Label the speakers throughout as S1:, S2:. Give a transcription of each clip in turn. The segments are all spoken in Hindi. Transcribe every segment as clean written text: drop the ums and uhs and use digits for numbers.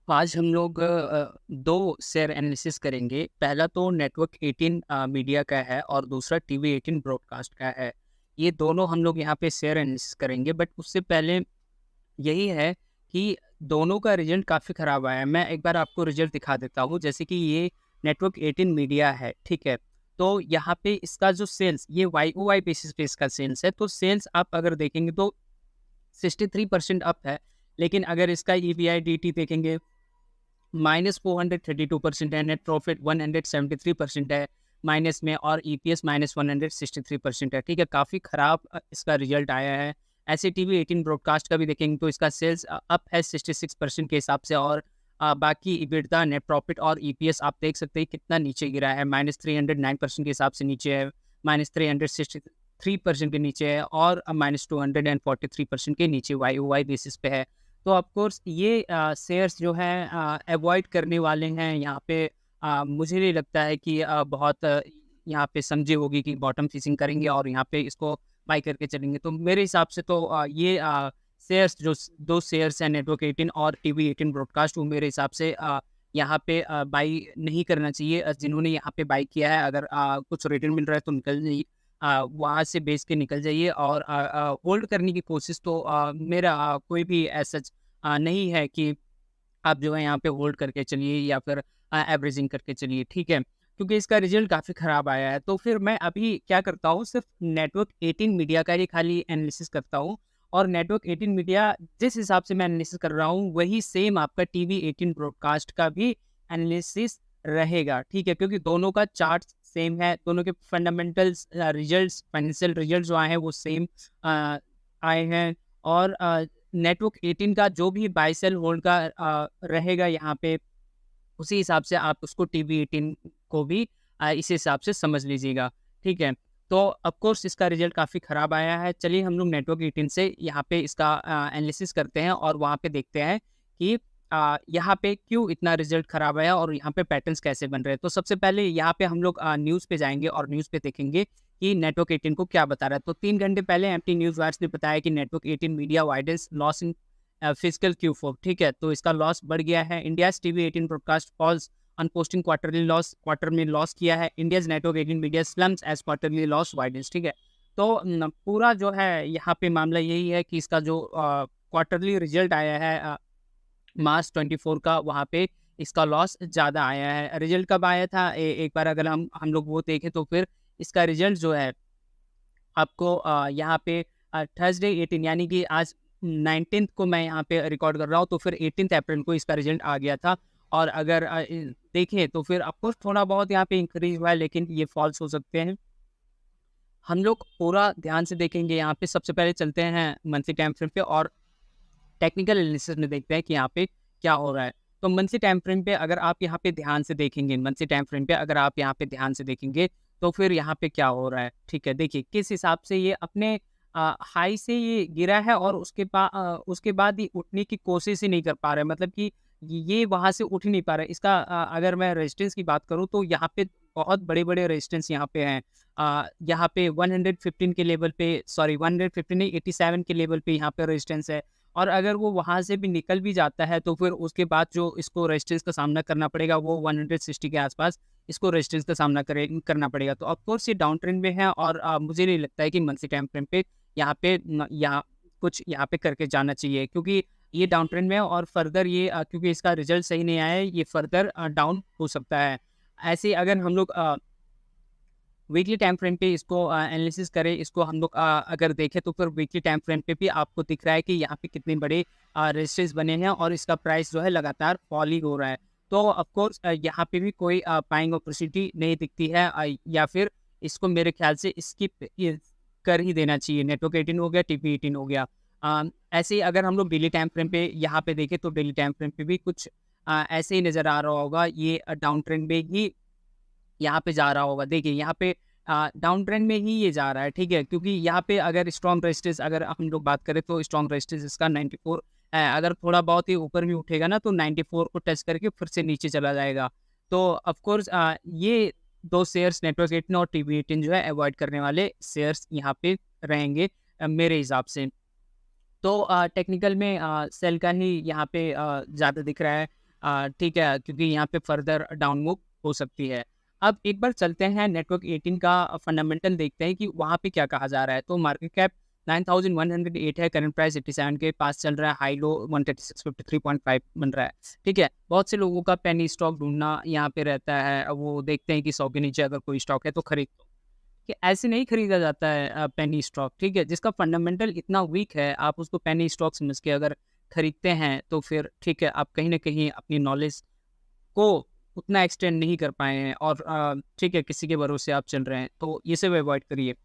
S1: आज हम लोग 2 शेयर एनालिसिस करेंगे। पहला तो नेटवर्क 18 मीडिया का है और दूसरा टीवी 18 ब्रॉडकास्ट का है। ये दोनों हम लोग यहाँ पे शेयर एनालिसिस करेंगे, बट उससे पहले यही है कि दोनों का रिज़ल्ट काफ़ी ख़राब आया है। मैं एक बार आपको रिज़ल्ट दिखा देता हूँ। जैसे कि ये नेटवर्क 18 मीडिया है, ठीक है? तो यहाँ पे इसका जो सेल्स, ये YoY बेसिस पे इसका सेल्स है। तो सेल्स आप अगर देखेंगे तो 63% अप है। लेकिन अगर इसका EBIDT देखेंगे, -432% है, नेट प्रॉफिट 173% है माइनस में, और ईपीएस -163% है। ठीक है, काफ़ी ख़राब इसका रिजल्ट आया है। ऐसे टीवी 18 ब्रॉडकास्ट का भी देखेंगे तो इसका सेल्स अप है 66% के हिसाब से, और बाकी इबिटदा, नेट प्रॉफिट और ईपीएस आप देख सकते हैं कितना नीचे गिरा है। -309% के हिसाब से नीचे है, -363% के नीचे है, और -243% के नीचे वाई ओ वाई बेसिस पे है। तो ऑफ कोर्स ये शेयर्स जो हैं अवॉइड करने वाले हैं यहाँ पे। मुझे नहीं लगता है कि बहुत यहाँ पे समझे होगी कि बॉटम फिशिंग करेंगे और यहाँ पे इसको बाई करके चलेंगे। तो मेरे हिसाब से तो ये शेयर्स जो 2 शेयर्स हैं, नेटवर्क 18 और टीवी 18 ब्रॉडकास्ट, वो मेरे हिसाब से यहाँ पे बाई नहीं करना चाहिए। जिन्होंने यहाँ पे बाई किया है, अगर कुछ रिटर्न मिल रहा है तो निकल जाइए, वहाँ से बेच के निकल जाइए, और होल्ड करने की कोशिश तो मेरा कोई भी ऐसा नहीं है कि आप जो है यहाँ पे होल्ड करके चलिए या फिर एवरेजिंग करके चलिए, ठीक है? क्योंकि इसका रिज़ल्ट काफ़ी ख़राब आया है। तो फिर मैं अभी क्या करता हूँ, सिर्फ़ नेटवर्क 18 मीडिया का ही खाली एनालिसिस करता हूँ, और नेटवर्क 18 मीडिया जिस हिसाब से मैं एनालिसिस कर रहा हूँ, वही सेम आपका टीवी 18 ब्रॉडकास्ट का भी एनालिसिस रहेगा, ठीक है? क्योंकि दोनों का चार्ट सेम है, दोनों के फंडामेंटल्स, रिज़ल्ट्स, फाइनेंशियल रिज़ल्ट्स जो आए हैं वो सेम आए हैं, और नेटवर्क 18 का जो भी बाय सेल होल्ड का रहेगा यहाँ पे, उसी हिसाब से आप उसको टीवी 18 को भी इस हिसाब से समझ लीजिएगा, ठीक है? तो ऑफ कोर्स इसका रिज़ल्ट काफ़ी ख़राब आया है। चलिए हम लोग नेटवर्क 18 से यहाँ पे इसका एनालिसिस करते हैं और वहाँ पे देखते हैं कि यहाँ पे क्यों इतना रिज़ल्ट ख़राब आया और यहाँ पे पैटर्न्स कैसे बन रहे हैं। तो सबसे पहले यहाँ पे हम लोग न्यूज़ पे जाएँगे और न्यूज़ पे देखेंगे कि नेटवर्क 18 को क्या बता रहा है। तो 3 घंटे पहले एमटी न्यूज़ वाच ने बताया कि network 18 media widens loss in physical Q4, ठीक है? तो इसका लॉस बढ़ गया है। India's TV 18 broadcast falls on posting quarterly loss, quarter में लॉस किया है। India's network 18 media slums as quarterly loss widens, ठीक है? तो पूरा जो है यहाँ पे मामला यही है कि इसका जो क्वार्टरली रिज़ल्ट आया है मार्च 24 का, वहाँ पे इसका लॉस ज़्यादा आया है। रिज़ल्ट कब आया था? एक बार अगर हम लोग वो देखें तो फिर इसका रिज़ल्ट जो है आपको यहाँ पे थर्सडे 18, यानी कि आज 19th को मैं यहाँ पे रिकॉर्ड कर रहा हूँ, तो फिर 18th अप्रैल को इसका रिजल्ट आ गया था। और अगर देखें तो फिर आपको थोड़ा बहुत यहाँ पे इंक्रीज हुआ है, लेकिन ये फॉल्स हो सकते हैं। हम लोग पूरा ध्यान से देखेंगे। यहाँ पे सबसे पहले चलते हैं मंथली टाइम फ्रेम पे और टेक्निकल एनालिसिस में देखते हैं कि यहाँ पे क्या हो रहा है। तो मंथली टाइम फ्रेम पे अगर आप यहाँ पे ध्यान से देखेंगे, मंथली टाइम फ्रेम पे अगर आप यहाँ पे ध्यान से देखेंगे, तो फिर यहाँ पे क्या हो रहा है, ठीक है? देखिए किस हिसाब से ये अपने हाई से ये गिरा है, और उसके बाद ये उठने की कोशिश ही नहीं कर पा रहा है। मतलब कि ये वहाँ से उठ ही नहीं पा रहा है। इसका अगर मैं रेजिस्टेंस की बात करूँ तो यहाँ पे बहुत बड़े-बड़े रेजिस्टेंस यहाँ पे हैं। यहाँ पे 115 के लेवल पे, सॉरी 115 नहीं, 87 के लेवल पे यहाँ पे रेजिस्टेंस है। और अगर वो वहाँ से भी निकल भी जाता है, तो फिर उसके बाद जो इसको रेजिस्टेंस का सामना करना पड़ेगा, वो 160 के आसपास इसको रेजिस्टेंस का सामना करना पड़ेगा। तो ऑफ कोर्स ये डाउन ट्रेंड में है, और मुझे नहीं लगता है कि मंथली टाइम फ्रेम पे यहाँ पे यहाँ कुछ यहाँ पे करके जाना चाहिए, क्योंकि ये डाउन ट्रेंड में है, और फर्दर ये क्योंकि इसका रिजल्ट सही नहीं आया है, ये फर्दर डाउन हो सकता है। ऐसे ही अगर हम लोग वीकली टाइम फ्रेम पे इसको एनालिसिस करें, इसको हम लोग अगर देखें, तो फिर वीकली टाइम फ्रेम पे भी आपको दिख रहा है कि यहाँ पे कितने बड़े रेजिस्टेंस बने हैं, और इसका प्राइस जो है लगातार फॉल ही हो रहा है। तो ऑफ कोर्स यहाँ पे भी कोई बाइंग अपॉर्चुनिटी नहीं दिखती है, या फिर इसको मेरे ख्याल से स्किप कर ही देना चाहिए। नेटवर्क 18 हो गया, टीपी 18 हो गया। ऐसे ही अगर हम लोग डेली टाइम फ्रेम पे यहाँ पे देखें, तो डेली टाइम फ्रेम पे भी कुछ ऐसे ही नज़र आ रहा होगा। ये डाउन ट्रेंड में ही यहाँ पे जा रहा होगा। देखिए यहाँ पे डाउन ट्रेंड में ही ये जा रहा है, ठीक है? क्योंकि यहाँ पे अगर स्ट्रॉन्ग रेजिस्टेंस, अगर हम लोग बात करें, तो स्ट्रॉन्ग रेजिस्टेंस इसका 94 है। अगर थोड़ा बहुत ही ऊपर भी उठेगा ना, तो 94 को टच करके फिर से नीचे चला जाएगा। तो ऑफ कोर्स ये 2 शेयर्स, नेटवर्क 18 और टीवी 18, जो है अवॉइड करने वाले शेयर्स यहाँ पे रहेंगे मेरे हिसाब से। तो टेक्निकल में सेल का ही यहाँ पे ज़्यादा दिख रहा है। ठीक है, क्योंकि यहाँ पे फर्दर डाउन मूव हो सकती है। अब एक बार चलते हैं नेटवर्क 18 का फंडामेंटल देखते हैं कि वहाँ पे क्या कहा जा रहा है। तो मार्केट कैप 9108 है, करंट प्राइस 87 के पास चल रहा है, हाई लो 13653.5 बन रहा है। ठीक है, बहुत से लोगों का पेनी स्टॉक ढूँढना यहाँ पे रहता है। अब वो देखते हैं कि 100 के नीचे अगर कोई स्टॉक है तो खरीद लो। कि ऐसे नहीं खरीदा जाता है पेनी स्टॉक, ठीक है? जिसका फंडामेंटल इतना वीक है, आप उसको पेनी स्टॉक समझ के अगर खरीदते हैं, तो फिर ठीक है, आप कहीं न कहीं अपनी नॉलेज को उतना एक्सटेंड नहीं कर पाए हैं और ठीक है, किसी के भरोसे आप चल रहे हैं, तो ये सब अवॉइड करिए।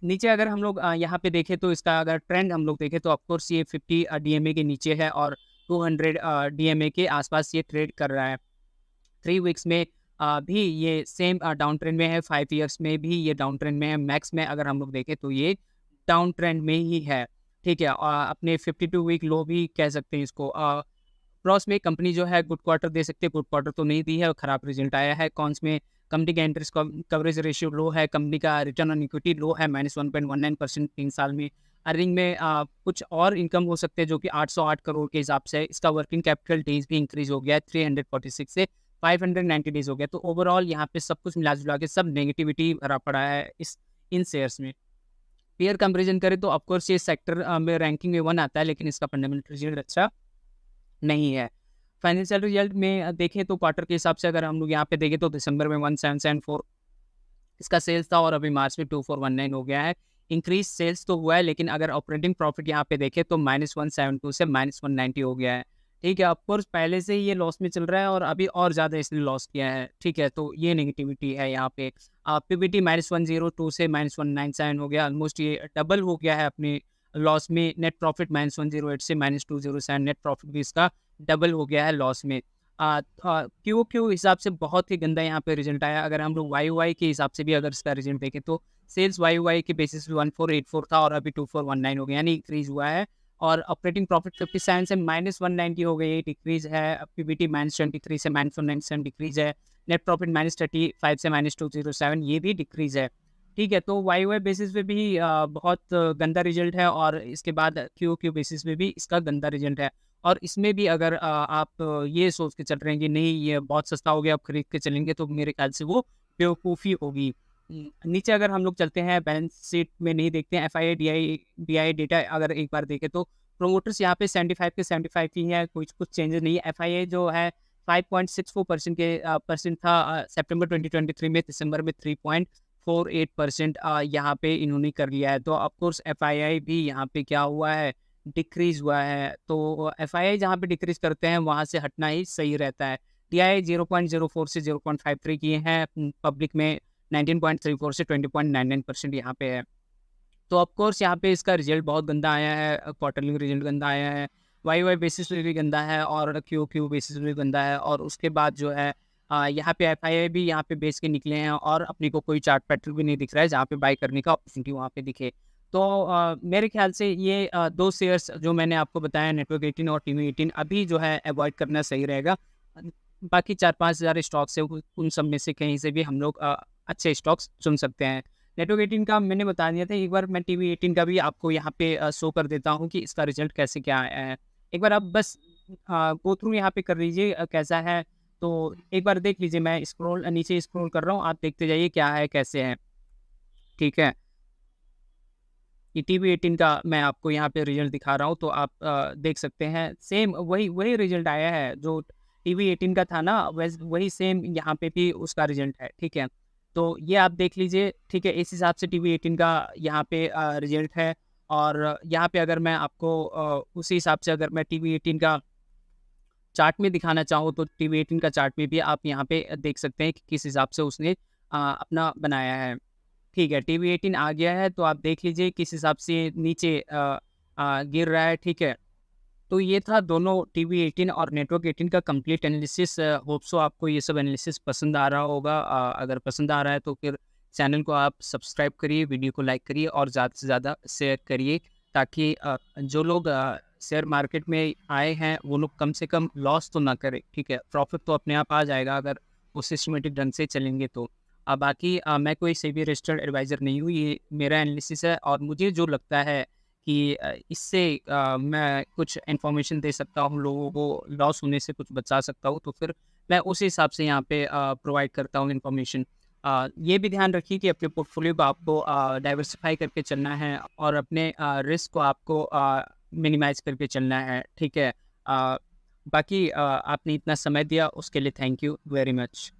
S1: नीचे अगर हम लोग यहाँ पे देखें तो इसका अगर ट्रेंड हम लोग देखें तो ऑफ कोर्स ये 50 डीएमए के नीचे है और 200 डीएमए के आसपास ये ट्रेड कर रहा है। 3 वीक्स में भी ये सेम डाउन ट्रेंड में है, 5 ईयर्स में भी ये डाउन ट्रेंड में है, मैक्स में अगर हम लोग देखें तो ये डाउन ट्रेंड में ही है, ठीक है? अपने 52 वीक लो भी कह सकते हैं इसको। ग्रॉस में कंपनी जो है गुड क्वार्टर दे सकती है, गुड क्वार्टर तो नहीं दी है और खराब रिजल्ट आया है। कॉन्स में कंपनी का इंटरेस्ट कवरेज रेशियो लो है, कंपनी का रिटर्न ऑन इक्विटी लो है, -1.19% 3 साल में। अर्निंग में कुछ और इनकम हो सकते हैं जो कि 808 करोड़ के हिसाब से है। इसका वर्किंग कैपिटल डेज भी इंक्रीज हो गया है, 346 से 590 डेज हो गया। तो ओवरऑल यहाँ पे सब कुछ मिला-जुला के सब नेगेटिविटी भरा पड़ा है इन शेयर्स में। पीयर कंपैरिजन करें तो ऑफ कोर्स ये सेक्टर में रैंकिंग में 1 आता है, लेकिन इसका फंडामेंटल रिजल्ट अच्छा नहीं है। फाइनेंशियल रिजल्ट में देखें तो क्वार्टर के हिसाब से अगर हम लोग यहाँ पे देखें तो दिसंबर में 1774 इसका सेल्स था और अभी मार्च में 2419 हो गया है। इंक्रीज सेल्स तो हुआ है, लेकिन अगर ऑपरेटिंग प्रॉफिट यहाँ पे देखें तो -172 से -190 हो गया है। ठीक है, ऑफ कोर्स पहले से ही ये लॉस में चल रहा है और अभी और ज़्यादा इसने लॉस किया है। ठीक है, तो ये नेगेटिविटी है यहाँ पे। पीबीटी -102 से -197 हो गया, ऑलमोस्ट ये डबल हो गया है अपने लॉस में। नेट प्रॉफिट -108 से -207, नेट प्रॉफिट भी इसका डबल हो गया है लॉस में। क्यू हिसाब से बहुत ही गंदा यहाँ पे रिजल्ट आया। अगर हम लोग वाई के हिसाब से भी अगर इसका रिजल्ट देखें तो सेल्स वाई के बेसिस पे 1484 था और अभी 2419 हो गया, यानी इंक्रीज हुआ है। और ऑपरेटिंग प्रॉफिट 57 से -190 हो गई, डिक्रीज है। पीबीटी -23 से -197 डिक्रीज है। नेट प्रॉफिट -35 से -207 ये भी डिक्रीज है। ठीक है, तो वाई बेसिस पे भी बहुत गंदा रिजल्ट है और इसके बाद क्यू बेसिस पे भी इसका गंदा रिजल्ट है। और इसमें भी अगर आप ये सोच के चल रहे हैं कि नहीं ये बहुत सस्ता हो गया, आप खरीद के चलेंगे, तो मेरे ख्याल से वो बेवकूफ़ी होगी। नीचे अगर हम लोग चलते हैं, बैलेंस शीट में नहीं देखते हैं, एफआईआई डीआई डेटा अगर एक बार देखें तो प्रोमोटर्स यहाँ पे 75 के 75 ही है, कुछ चेंजेस नहीं है। एफआईआई जो है 5.64% के परसेंट था सितंबर 2023 में, दिसंबर में 3.48% यहाँ पे इन्होंने कर लिया है। तो ऑफकोर्स एफआईआई भी यहाँ पे क्या हुआ है, डिक्रीज़ हुआ है। तो एफआईआई जहाँ पे डिक्रीज़ करते हैं वहाँ से हटना ही सही रहता है। टीआई 0.04 से 0.53 किए हैं, पब्लिक में 19.34 से 20.99% यहाँ पे है। तो ऑफ कोर्स यहाँ पे इसका रिजल्ट बहुत गंदा आया है, क्वार्टरली रिजल्ट गंदा आया है, वाई बेसिस पे भी गंदा है और क्यू बेसिस पे भी गंदा है। और उसके बाद जो है यहाँ पे एफआईआई भी यहाँ पे बेच के निकले हैं और अपने को कोई चार्ट पैटर्न भी नहीं दिख रहा है जहाँ पे बाई करने का अपॉर्चुनिटी वहाँ पे दिखे। तो मेरे ख्याल से ये 2 शेयर्स जो मैंने आपको बताया, नेटवर्क 18 और टीवी 18, अभी जो है अवॉइड करना सही रहेगा। बाकी 4-5 हज़ार स्टॉक्स है, उन सब में से कहीं से भी हम लोग अच्छे स्टॉक्स चुन सकते हैं। नेटवर्क 18 का मैंने बता दिया था, एक बार मैं टीवी 18 का भी आपको यहाँ पे शो कर देता हूँ कि इसका रिजल्ट कैसे क्या आया है। एक बार आप बस गो थ्रू यहाँ पे कर लीजिए कैसा है, तो एक बार देख लीजिए। मैं नीचे स्क्रॉल कर रहा हूँ, आप देखते जाइए क्या है, कैसे है, ठीक है? ये टीवी 18 का मैं आपको यहाँ पे रिजल्ट दिखा रहा हूँ, तो आप देख सकते हैं सेम वही रिजल्ट आया है जो टीवी 18 का था ना, वही सेम यहाँ पे भी उसका रिजल्ट है, ठीक है? तो ये आप देख लीजिए, ठीक है? इस हिसाब से टीवी 18 का यहाँ पे रिजल्ट है। और यहाँ पे अगर मैं आपको उसी हिसाब से अगर मैं टीवी 18 का चार्ट में दिखाना चाहूँ तो टीवी 18 का चार्ट में भी आप यहाँ पे देख सकते हैं कि किस हिसाब से उसने अपना बनाया है। ठीक है, टीवी 18 आ गया है, तो आप देख लीजिए किस हिसाब से नीचे गिर रहा है, ठीक है? तो ये था दोनों टीवी 18 और नेटवर्क 18 का कंप्लीट एनालिसिस। होप सो आपको ये सब एनालिसिस पसंद आ रहा होगा। अगर पसंद आ रहा है तो फिर चैनल को आप सब्सक्राइब करिए, वीडियो को लाइक करिए और ज़्यादा से ज़्यादा शेयर करिए, ताकि जो लोग शेयर मार्केट में आए हैं वो लोग कम से कम लॉस तो ना करें, ठीक है? प्रॉफिट तो अपने आप आ जाएगा अगर वो सिस्टमेटिक ढंग से चलेंगे तो। बाकी मैं कोई सेबी रजिस्टर्ड एडवाइज़र नहीं हूँ, ये मेरा एनालिसिस है और मुझे जो लगता है कि इससे मैं कुछ इन्फॉर्मेशन दे सकता हूँ लोगों को, लॉस होने से कुछ बचा सकता हूँ, तो फिर मैं उस हिसाब से यहाँ पे प्रोवाइड करता हूँ इन्फॉर्मेशन। ये भी ध्यान रखिए कि अपने पोर्टफोलियो को आपको डाइवर्सिफ़ाई करके चलना है और अपने रिस्क को आपको मिनिमाइज़ करके चलना है, ठीक है? बाकी आपने इतना समय दिया उसके लिए थैंक यू वेरी मच।